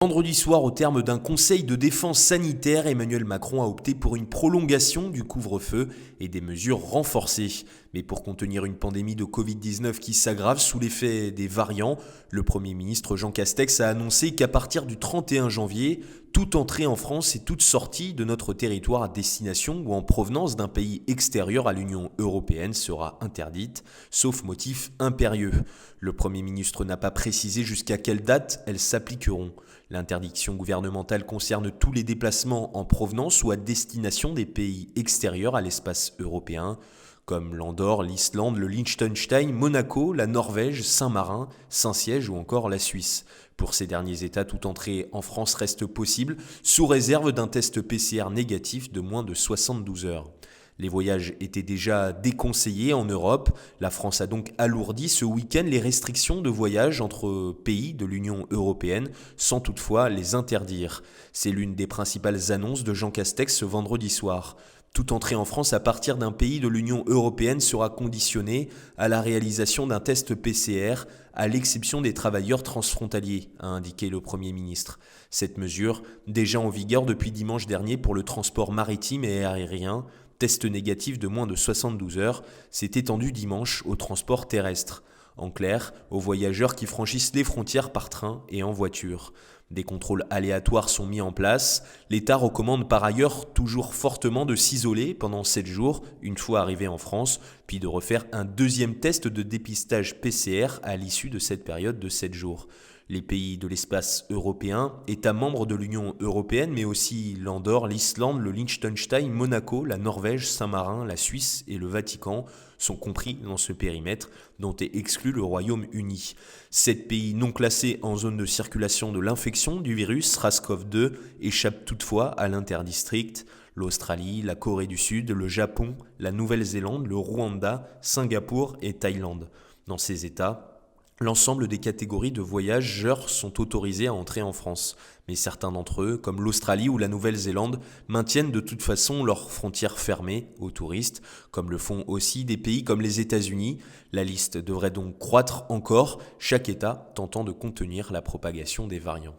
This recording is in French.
Vendredi soir, au terme d'un conseil de défense sanitaire, Emmanuel Macron a opté pour une prolongation du couvre-feu et des mesures renforcées. Mais pour contenir une pandémie de Covid-19 qui s'aggrave sous l'effet des variants, le Premier ministre Jean Castex a annoncé qu'à partir du 31 janvier, toute entrée en France et toute sortie de notre territoire à destination ou en provenance d'un pays extérieur à l'Union européenne sera interdite, sauf motif impérieux. Le Premier ministre n'a pas précisé jusqu'à quelle date elles s'appliqueront. L'interdiction gouvernementale concerne tous les déplacements en provenance ou à destination des pays extérieurs à l'espace européen, comme l'Andorre, l'Islande, le Liechtenstein, Monaco, la Norvège, Saint-Marin, Saint-Siège ou encore la Suisse. Pour ces derniers États, toute entrée en France reste possible, sous réserve d'un test PCR négatif de moins de 72 heures. Les voyages étaient déjà déconseillés en Europe. La France a donc alourdi ce week-end les restrictions de voyage entre pays de l'Union européenne, sans toutefois les interdire. C'est l'une des principales annonces de Jean Castex ce vendredi soir. Toute entrée en France à partir d'un pays de l'Union européenne sera conditionnée à la réalisation d'un test PCR, à l'exception des travailleurs transfrontaliers, a indiqué le Premier ministre. Cette mesure, déjà en vigueur depuis dimanche dernier pour le transport maritime et aérien, test négatif de moins de 72 heures, s'est étendue dimanche au transport terrestre. En clair, aux voyageurs qui franchissent les frontières par train et en voiture. Des contrôles aléatoires sont mis en place. L'État recommande par ailleurs toujours fortement de s'isoler pendant 7 jours, une fois arrivé en France, puis de refaire un deuxième test de dépistage PCR à l'issue de cette période de 7 jours. Les pays de l'espace européen, États membres de l'Union européenne, mais aussi l'Andorre, l'Islande, le Liechtenstein, Monaco, la Norvège, Saint-Marin, la Suisse et le Vatican sont compris dans ce périmètre dont est exclu le Royaume-Uni. 7 pays non classés en zone de circulation de l'infection du virus SARS-CoV-2 échappent toutefois à l'interdit strict. L'Australie, la Corée du Sud, le Japon, la Nouvelle-Zélande, le Rwanda, Singapour et Thaïlande. Dans ces États, l'ensemble des catégories de voyageurs sont autorisés à entrer en France, mais certains d'entre eux, comme l'Australie ou la Nouvelle-Zélande, maintiennent de toute façon leurs frontières fermées aux touristes, comme le font aussi des pays comme les États-Unis. La liste devrait donc croître encore, chaque État tentant de contenir la propagation des variants.